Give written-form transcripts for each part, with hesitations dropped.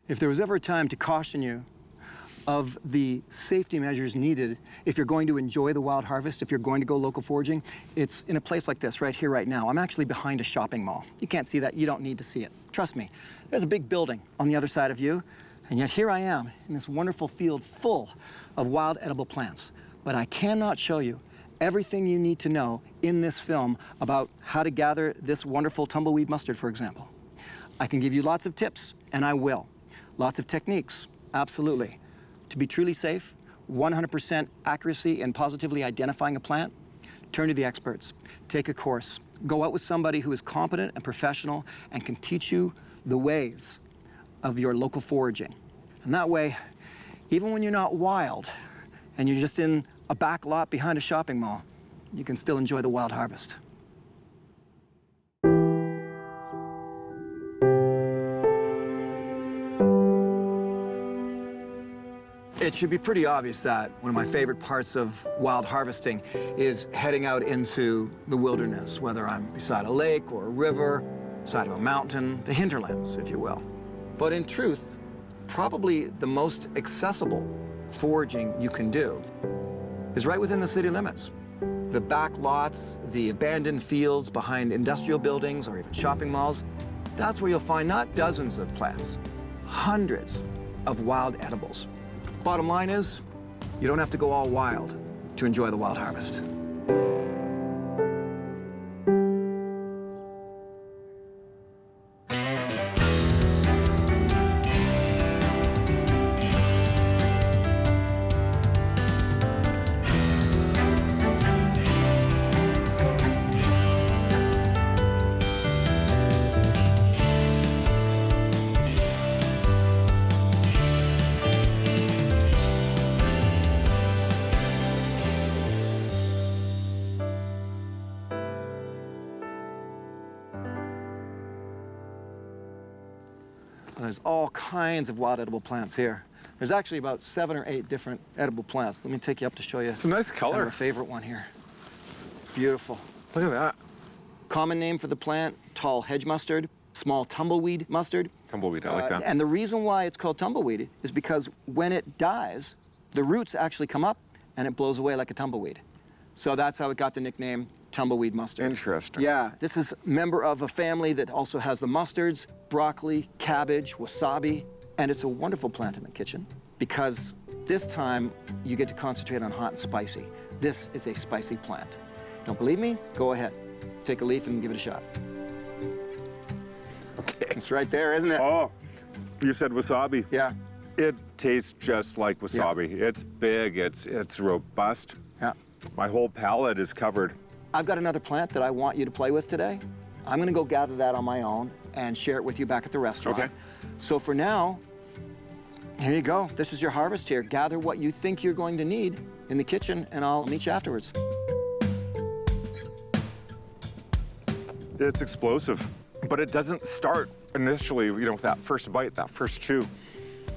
If there was ever a time to caution you of the safety measures needed if you're going to enjoy the wild harvest, if you're going to go local foraging, it's in a place like this, right here, right now. I'm actually behind a shopping mall. You can't see that. You don't need to see it. Trust me. There's a big building on the other side of you, and yet here I am in this wonderful field full of wild edible plants. But I cannot show you everything you need to know in this film about how to gather this wonderful tumbleweed mustard, for example. I can give you lots of tips, and I will. Lots of techniques, absolutely. To be truly safe, 100% accuracy in positively identifying a plant, turn to the experts. Take a course. Go out with somebody who is competent and professional and can teach you the ways of your local foraging. And that way, even when you're not wild and you're just in a back lot behind a shopping mall, you can still enjoy the wild harvest. It should be pretty obvious that one of my favorite parts of wild harvesting is heading out into the wilderness, whether I'm beside a lake or a river, side of a mountain, the hinterlands, if you will. But in truth, probably the most accessible foraging you can do is right within the city limits. The back lots, the abandoned fields behind industrial buildings or even shopping malls, that's where you'll find not dozens of plants, hundreds of wild edibles. Bottom line is, you don't have to go all wild to enjoy the wild harvest. There's all kinds of wild edible plants here. There's actually about 7 or 8 different edible plants. Let me take you up to show you. It's a nice color. My favorite one here. Beautiful. Look at that. Common name for the plant, tall hedge mustard, small tumbleweed mustard. Tumbleweed, I like that. And the reason why it's called tumbleweed is because when it dies, the roots actually come up and it blows away like a tumbleweed. So that's how it got the nickname tumbleweed mustard. Interesting. Yeah, this is a member of a family that also has the mustards, broccoli, cabbage, wasabi, and it's a wonderful plant in the kitchen because this time you get to concentrate on hot and spicy. This is a spicy plant. Don't believe me? Go ahead. Take a leaf and give it a shot. Okay. It's right there, isn't it? Oh, you said wasabi. Yeah. It tastes just like wasabi. Yeah. It's big, it's robust. Yeah. My whole palate is covered. I've got another plant that I want you to play with today. I'm gonna go gather that on my own and share it with you back at the restaurant. Okay. So for now, here you go. This is your harvest here. Gather what you think you're going to need in the kitchen, and I'll meet you afterwards. It's explosive, but it doesn't start initially, you know, with that first bite, that first chew.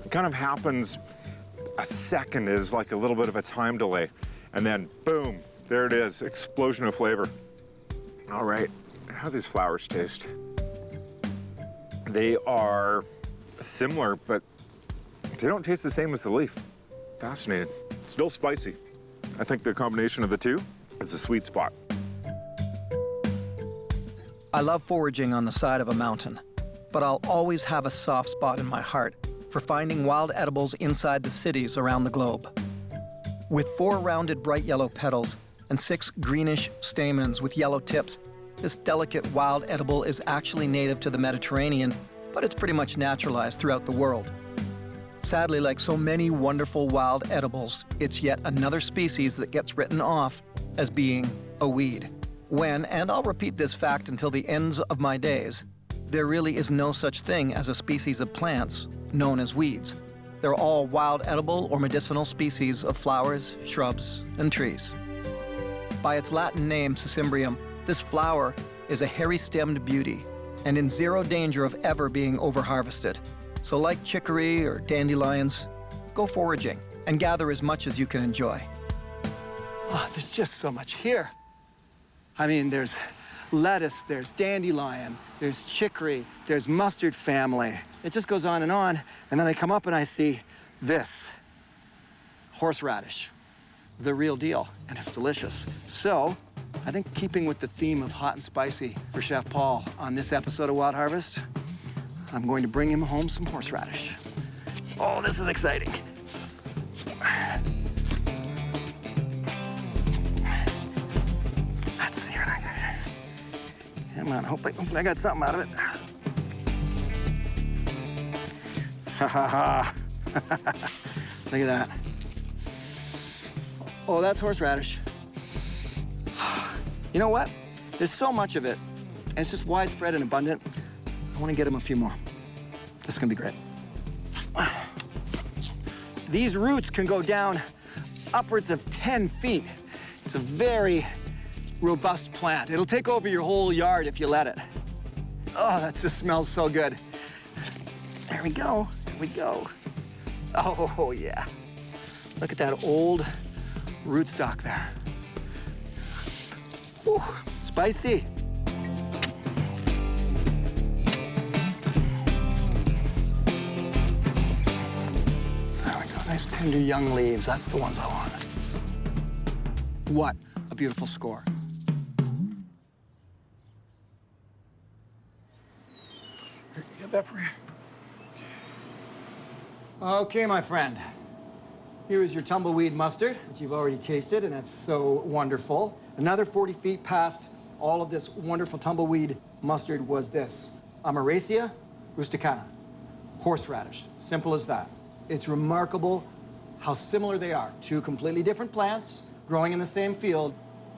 It kind of happens, a second is like a little bit of a time delay, and then boom, there it is, explosion of flavor. All right, how do these flowers taste? They are similar, but they don't taste the same as the leaf. Fascinating. Still spicy. I think the combination of the two is a sweet spot. I love foraging on the side of a mountain, but I'll always have a soft spot in my heart for finding wild edibles inside the cities around the globe. With 4 rounded bright yellow petals and 6 greenish stamens with yellow tips, this delicate wild edible is actually native to the Mediterranean, but it's pretty much naturalized throughout the world. Sadly, like so many wonderful wild edibles, it's yet another species that gets written off as being a weed. When, and I'll repeat this fact until the ends of my days, there really is no such thing as a species of plants known as weeds. They're all wild edible or medicinal species of flowers, shrubs, and trees. By its Latin name, Cimbrium, this flower is a hairy-stemmed beauty and in zero danger of ever being over-harvested. So like chicory or dandelions, go foraging and gather as much as you can enjoy. Oh, there's just so much here. I mean, there's lettuce, there's dandelion, there's chicory, there's mustard family. it just goes on, and then I come up and I see this horseradish, the real deal, and it's delicious. So I think keeping with the theme of hot and spicy for Chef Paul on this episode of Wild Harvest, I'm going to bring him home some horseradish. Oh, this is exciting. Let's see what I got. Come on, hopefully I got something out of it. Ha ha ha. Look at that. Oh, that's horseradish. You know what? There's so much of it, and it's just widespread and abundant. I want to get him a few more. This is gonna be great. These roots can go down upwards of 10 feet. It's a very robust plant. It'll take over your whole yard if you let it. Oh, that just smells so good. There we go, there we go. Oh, yeah. Look at that old rootstock there. Ooh, spicy. There we go, nice tender young leaves. That's the ones I want. What a beautiful score. Get that for you. Okay, my friend. Here is your tumbleweed mustard that you've already tasted, and it's so wonderful. Another 40 feet past all of this wonderful tumbleweed mustard was this, Amaracea rusticana, horseradish. Simple as that. It's remarkable how similar they are. Two completely different plants growing in the same field,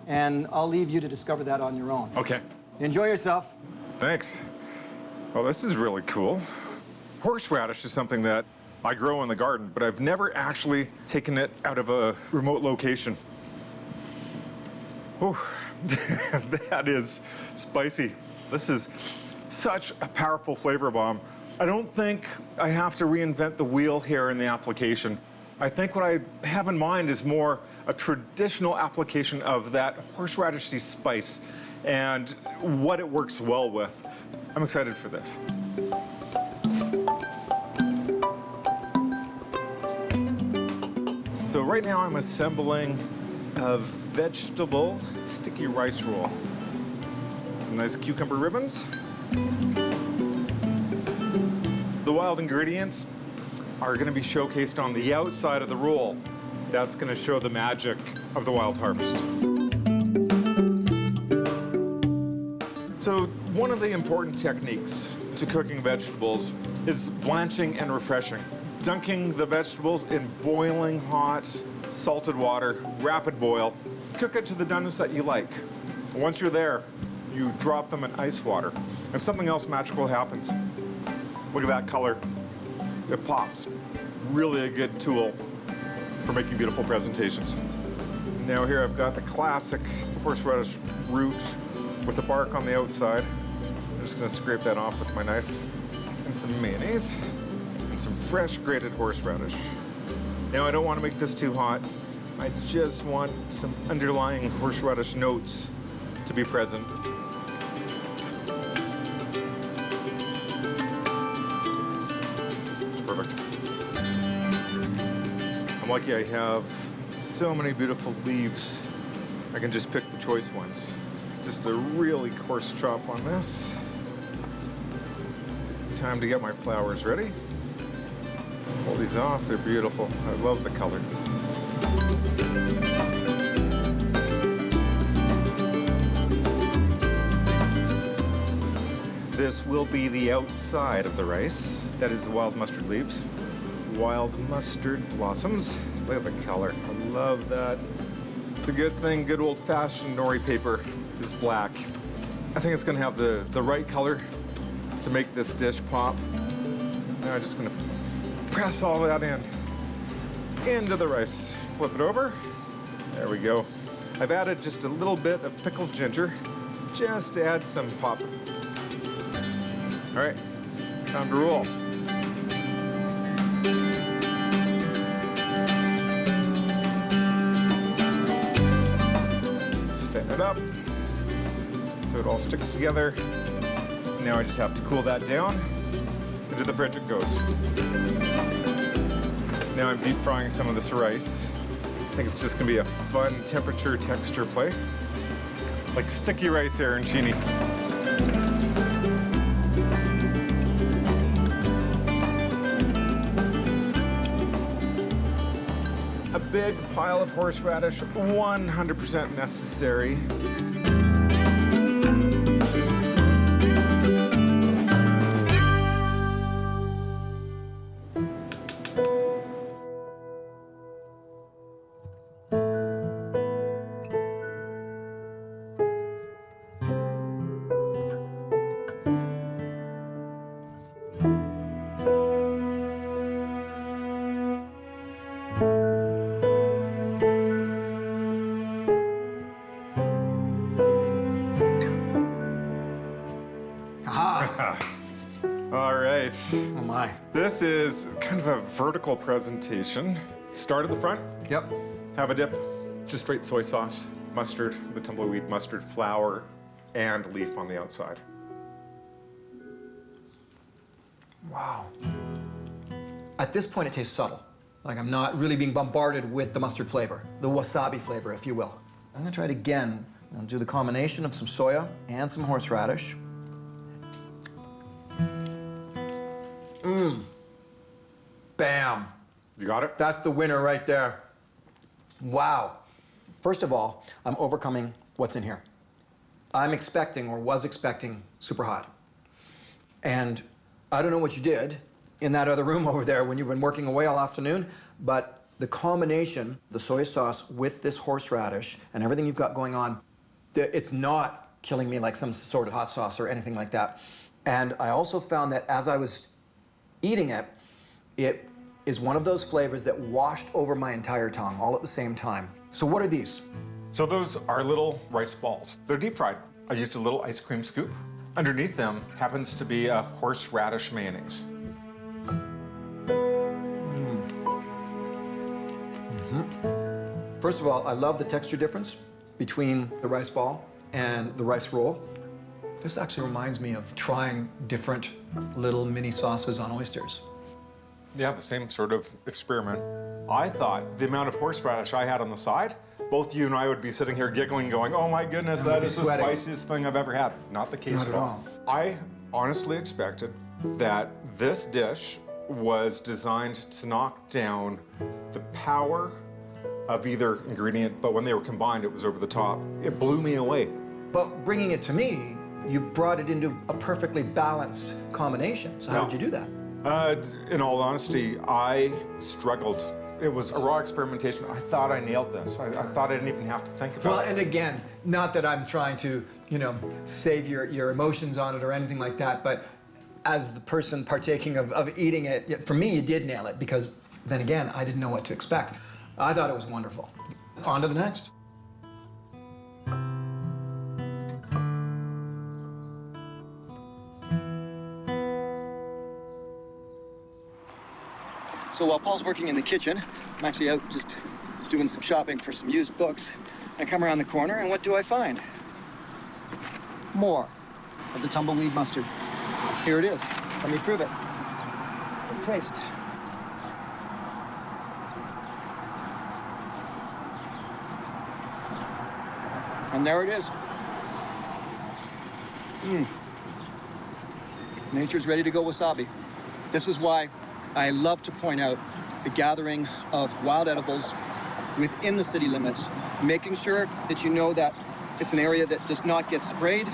and I'll leave you to discover that on your own. Okay. Enjoy yourself. Thanks. Well, this is really cool. Horseradish is something that I grow in the garden, but I've never actually taken it out of a remote location. Oh, that is spicy. This is such a powerful flavor bomb. I don't think I have to reinvent the wheel here in the application. I think what I have in mind is more a traditional application of that horseradishy spice and what it works well with. I'm excited for this. So right now I'm assembling a vegetable sticky rice roll. Some nice cucumber ribbons. The wild ingredients are going to be showcased on the outside of the roll. That's going to show the magic of the wild harvest. So one of the important techniques to cooking vegetables is blanching and refreshing. Dunking the vegetables in boiling hot, salted water, rapid boil. Cook it to the doneness that you like. Once you're there, you drop them in ice water, and something else magical happens. Look at that color. It pops. Really a good tool for making beautiful presentations. Now here I've got the classic horseradish root with the bark on the outside. I'm just gonna scrape that off with my knife. And some mayonnaise. And some fresh grated horseradish. Now I don't want to make this too hot. I just want some underlying horseradish notes to be present. It's perfect. I'm lucky I have so many beautiful leaves. I can just pick the choice ones. Just a really coarse chop on this. Time to get my flowers ready. Pull these off, they're beautiful. I love the color. This will be the outside of the rice. That is the wild mustard leaves. Wild mustard blossoms. Look at the color, I love that. It's a good thing good old-fashioned nori paper is black. I think it's gonna have the right color to make this dish pop. Now I'm just gonna press all that into the rice. Flip it over. There we go. I've added just a little bit of pickled ginger, just to add some pop. All right, time to roll. Stand it up so it all sticks together. Now I just have to cool that down. into the fridge it goes. Now I'm deep frying some of this rice. I think it's just gonna be a fun temperature texture play. Like sticky rice arancini. A big pile of horseradish, 100% necessary. All right. Oh my. This is kind of a vertical presentation. Start at the front. Yep. Have a dip. Just straight soy sauce, mustard, the tumbleweed mustard flour, and leaf on the outside. Wow. At this point, it tastes subtle. Like I'm not really being bombarded with the mustard flavor, the wasabi flavor, if you will. I'm gonna try it again. I'll do the combination of some soya and some horseradish. Bam. You got it? That's the winner right there. Wow. First of all, I'm overcoming what's in here. I'm expecting, or was expecting, super hot. And I don't know what you did in that other room over there when you've been working away all afternoon, but the combination, the soy sauce with this horseradish and everything you've got going on, it's not killing me like some sort of hot sauce or anything like that. And I also found that as I was eating it, it is one of those flavors that washed over my entire tongue all at the same time. So what are these? So those are little rice balls. They're deep fried. I used a little ice cream scoop. Underneath them happens to be a horseradish mayonnaise. First of all, I love the texture difference between the rice ball and the rice roll. This actually reminds me of trying different little mini sauces on oysters. Yeah, the same sort of experiment. I thought the amount of horseradish I had on the side, both you and I would be sitting here giggling, going, oh my goodness, that is the spiciest thing I've ever had. Not the case at all. I honestly expected that this dish was designed to knock down the power of either ingredient, but when they were combined, it was over the top. It blew me away. But bringing it to me, you brought it into a perfectly balanced combination. So how did you do that? In all honesty, I struggled. It was a raw experimentation. I thought I nailed this. I thought I didn't even have to think about it. Well, and again, not that I'm trying to, save your emotions on it or anything like that, but as the person partaking of eating it, for me, you did nail it because then again, I didn't know what to expect. I thought it was wonderful. On to the next. So while Paul's working in the kitchen, I'm actually out just doing some shopping for some used books. I come around the corner, and what do I find? More of the tumbleweed mustard. Here it is. Let me prove it. Good taste. And there it is. Nature's ready to go wasabi. This is why I love to point out the gathering of wild edibles within the city limits, making sure that you know that it's an area that does not get sprayed,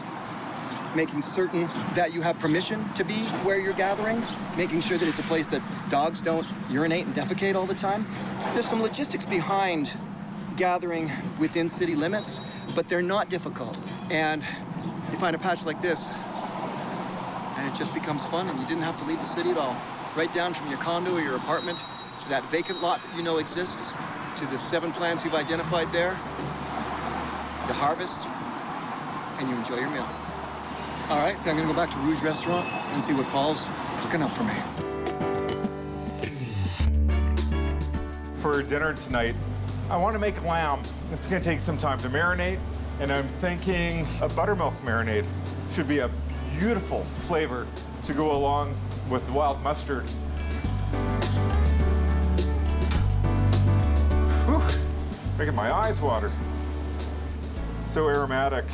making certain that you have permission to be where you're gathering, making sure that it's a place that dogs don't urinate and defecate all the time. There's some logistics behind gathering within city limits, but they're not difficult. And you find a patch like this, and it just becomes fun, and you didn't have to leave the city at all. Right down from your condo or your apartment to that vacant lot that you know exists, to the 7 plants you've identified there, you harvest, and you enjoy your meal. All right, I'm gonna go back to Rouge Restaurant and see what Paul's cooking up for me. For dinner tonight, I want to make lamb. It's gonna take some time to marinate, and I'm thinking a buttermilk marinade should be a beautiful flavor to go along with the wild mustard. Whew, making my eyes water. So aromatic.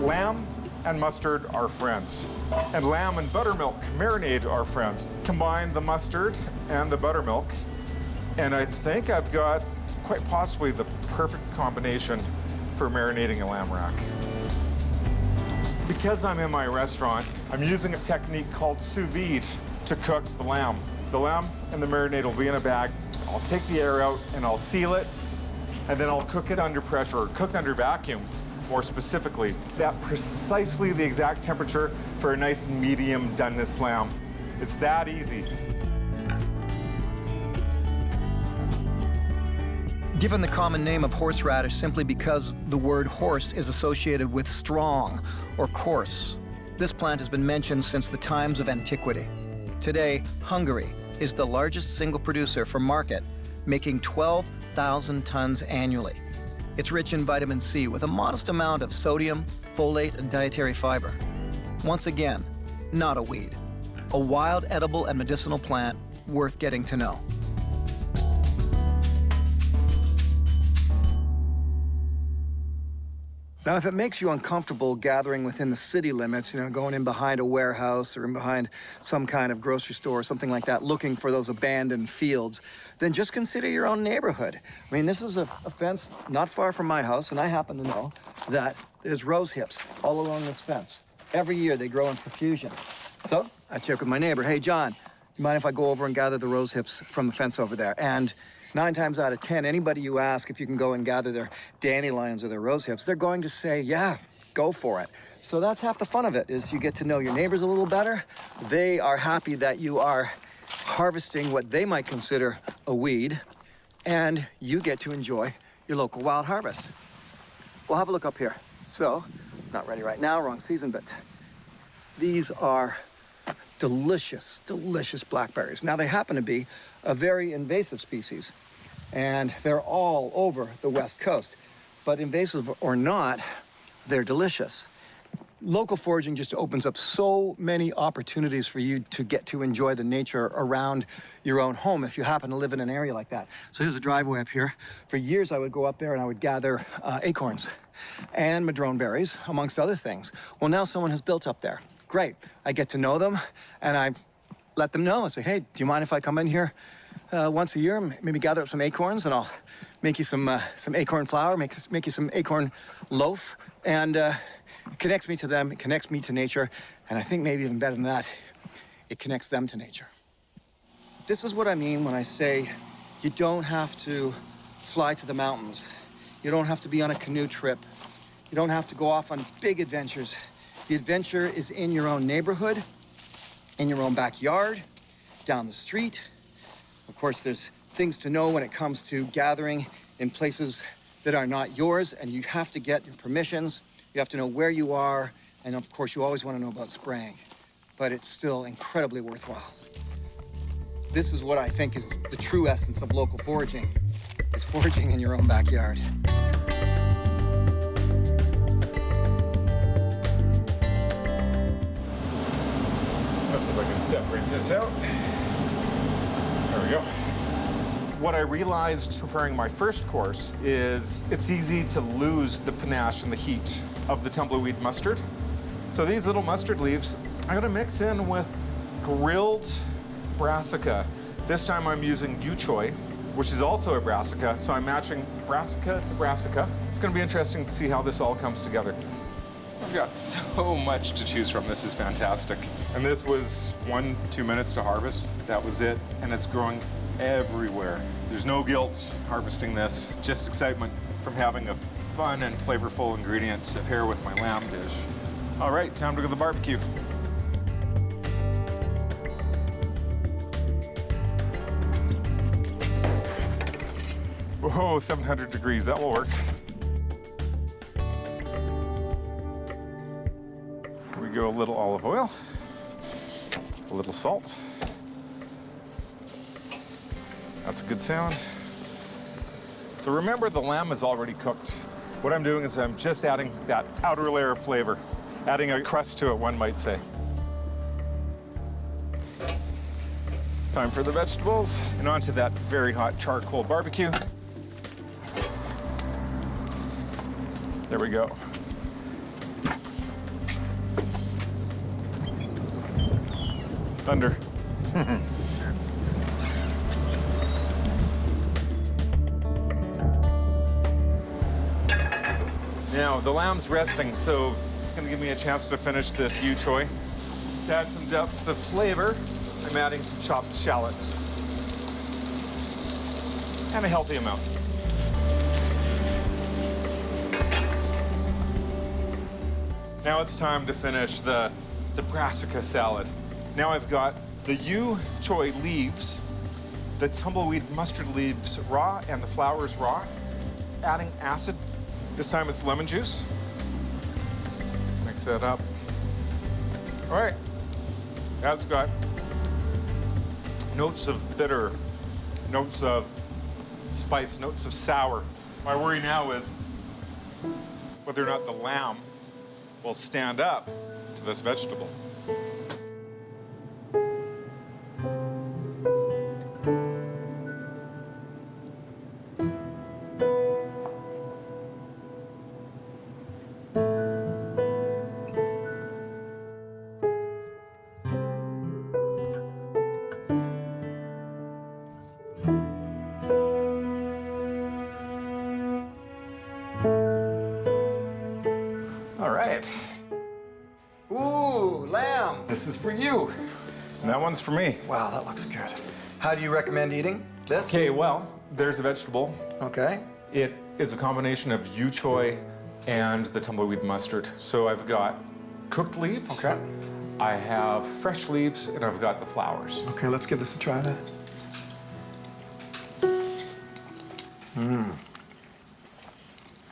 Lamb and mustard are friends. And lamb and buttermilk marinade are friends. Combine the mustard and the buttermilk, and I think I've got quite possibly the perfect combination for marinating a lamb rack. Because I'm in my restaurant, I'm using a technique called sous vide to cook the lamb. The lamb and the marinade will be in a bag. I'll take the air out and I'll seal it, and then I'll cook it under pressure, or cook under vacuum, more specifically. At precisely the exact temperature for a nice medium doneness lamb. It's that easy. Given the common name of horseradish simply because the word horse is associated with strong or coarse, this plant has been mentioned since the times of antiquity. Today, Hungary is the largest single producer for market, making 12,000 tons annually. It's rich in vitamin C with a modest amount of sodium, folate, and dietary fiber. Once again, not a weed. A wild, edible, and medicinal plant worth getting to know. Now, if it makes you uncomfortable gathering within the city limits, going in behind a warehouse or in behind some kind of grocery store or something like that, looking for those abandoned fields, then just consider your own neighborhood. I mean, this is a fence not far from my house, and I happen to know that there's rose hips all along this fence. Every year they grow in profusion. So I check with my neighbor, hey, John, you mind if I go over and gather the rose hips from the fence over there? And 9 times out of 10, anybody you ask if you can go and gather their dandelions or their rose hips, they're going to say, yeah, go for it. So that's half the fun of it, is you get to know your neighbors a little better. They are happy that you are harvesting what they might consider a weed, and you get to enjoy your local wild harvest. We'll have a look up here. So, not ready right now, wrong season, but these are delicious, delicious blackberries. Now, they happen to be a very invasive species, and they're all over the West Coast. But invasive or not, they're delicious. Local foraging just opens up so many opportunities for you to get to enjoy the nature around your own home if you happen to live in an area like that. So here's a driveway up here. For years, I would go up there and I would gather acorns and madrone berries, amongst other things. Well, now someone has built up there. Great. I get to know them, and I let them know. I say, hey, do you mind if I come in here once a year, maybe gather up some acorns, and I'll make you some acorn flour, make you some acorn loaf, and it connects me to them, it connects me to nature, and I think maybe even better than that, it connects them to nature. This is what I mean when I say you don't have to fly to the mountains. You don't have to be on a canoe trip. You don't have to go off on big adventures. The adventure is in your own neighborhood, in your own backyard, down the street. Of course, there's things to know when it comes to gathering in places that are not yours, and you have to get your permissions. You have to know where you are, and of course, you always want to know about spraying, but it's still incredibly worthwhile. This is what I think is the true essence of local foraging, is foraging in your own backyard. Let's see if I can separate this out. There we go. What I realized preparing my first course is it's easy to lose the panache and the heat of the tumbleweed mustard. So these little mustard leaves, I'm gonna mix in with grilled brassica. This time I'm using Yuchoy, which is also a brassica, so I'm matching brassica to brassica. It's gonna be interesting to see how this all comes together. I've got so much to choose from. This is fantastic. And this was 1-2 minutes to harvest. That was it, and it's growing everywhere. There's no guilt harvesting this, just excitement from having a fun and flavorful ingredient to pair with my lamb dish. All right, time to go to the barbecue. Whoa, 700 degrees, that will work. We go a little olive oil, a little salt. That's a good sound. So remember, the lamb is already cooked. What I'm doing is I'm just adding that outer layer of flavor, adding a crust to it, one might say. Time for the vegetables and onto that very hot charcoal barbecue. There we go. Thunder. Now, the lamb's resting, so it's gonna give me a chance to finish this yu choy. To add some depth of flavor, I'm adding some chopped shallots. And a healthy amount. Now it's time to finish the brassica salad. Now I've got the yu choy leaves, the tumbleweed mustard leaves raw, and the flowers raw. Adding acid. This time it's lemon juice. Mix that up. All right, that's got notes of bitter, notes of spice, notes of sour. My worry now is whether or not the lamb will stand up to this vegetable. All right. Ooh, lamb. This is for you, and that one's for me. Wow, that looks good. How do you recommend eating this? Okay, well, there's a vegetable. Okay. It is a combination of yu choy and the tumbleweed mustard. So I've got cooked leaves. Okay. I have fresh leaves, and I've got the flowers. Okay, let's give this a try then.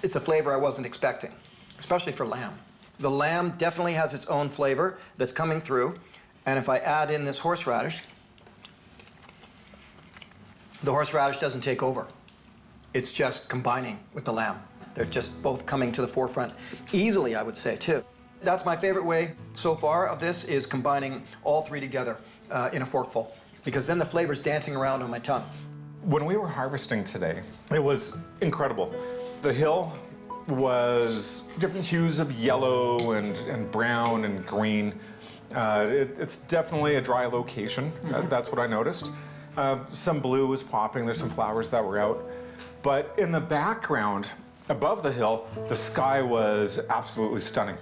It's a flavor I wasn't expecting, especially for lamb. The lamb definitely has its own flavor that's coming through, and if I add in this horseradish, the horseradish doesn't take over. It's just combining with the lamb. They're just both coming to the forefront easily, I would say, too. That's my favorite way so far of this, is combining all three together in a forkful, because then the flavor's dancing around on my tongue. When we were harvesting today, it was incredible. The hill was different hues of yellow and brown and green. It's definitely a dry location. That's what I noticed. Some blue was popping. There's some flowers that were out. But in the background, above the hill, the sky was absolutely stunning.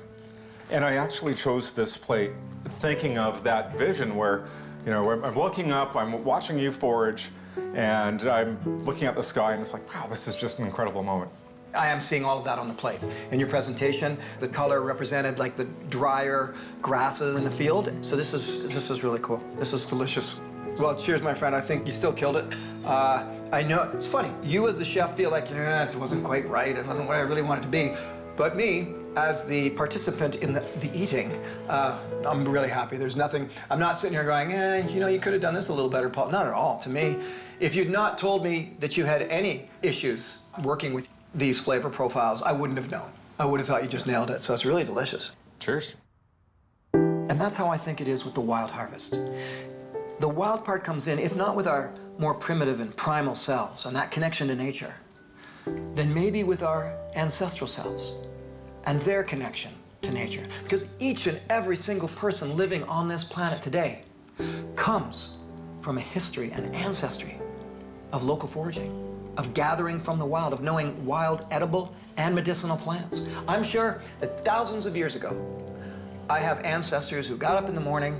And I actually chose this plate thinking of that vision where, you know, I'm looking up, I'm watching you forage, and I'm looking at the sky, and it's like, wow, this is just an incredible moment. I am seeing all of that on the plate. In your presentation, the color represented like the drier grasses in the field. So this is really cool. This is delicious. Well, cheers, my friend. I think you still killed it. I know, it's funny. You as the chef feel like, yeah, it wasn't quite right. It wasn't what I really wanted it to be. But me, as the participant in the eating, I'm really happy. There's nothing, I'm not sitting here going, you know, you could have done this a little better, Paul. Not at all. To me, if you'd not told me that you had any issues working with these flavor profiles, I wouldn't have known. I would have thought you just nailed it. So it's really delicious. Cheers. And that's how I think it is with the wild harvest. The wild part comes in, if not with our more primitive and primal selves and that connection to nature, then maybe with our ancestral selves and their connection to nature. Because each and every single person living on this planet today comes from a history and ancestry of local foraging, of gathering from the wild, of knowing wild, edible, and medicinal plants. I'm sure that thousands of years ago, I have ancestors who got up in the morning,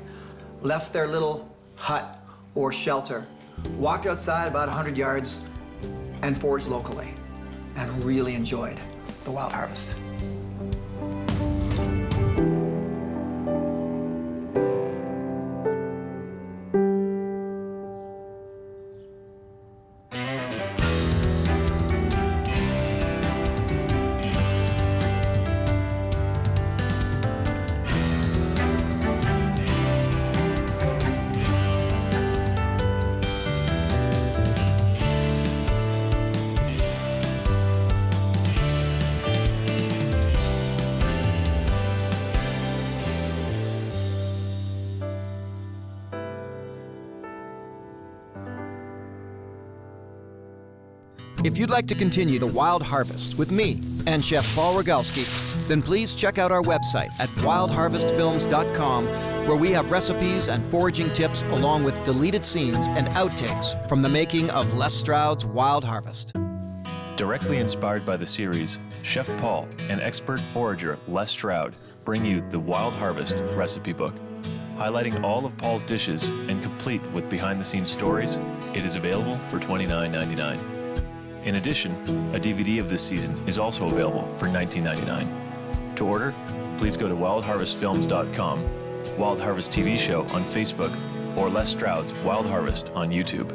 left their little hut or shelter, walked outside about 100 yards, and foraged locally, and really enjoyed the wild harvest. If you'd like to continue the Wild Harvest with me and Chef Paul Rogalski, then please check out our website at wildharvestfilms.com, where we have recipes and foraging tips along with deleted scenes and outtakes from the making of Les Stroud's Wild Harvest. Directly inspired by the series, Chef Paul and expert forager Les Stroud bring you the Wild Harvest recipe book. Highlighting all of Paul's dishes and complete with behind-the-scenes stories, it is available for $29.99. In addition, a DVD of this season is also available for $19.99. To order, please go to wildharvestfilms.com, Wild Harvest TV show on Facebook, or Les Stroud's Wild Harvest on YouTube.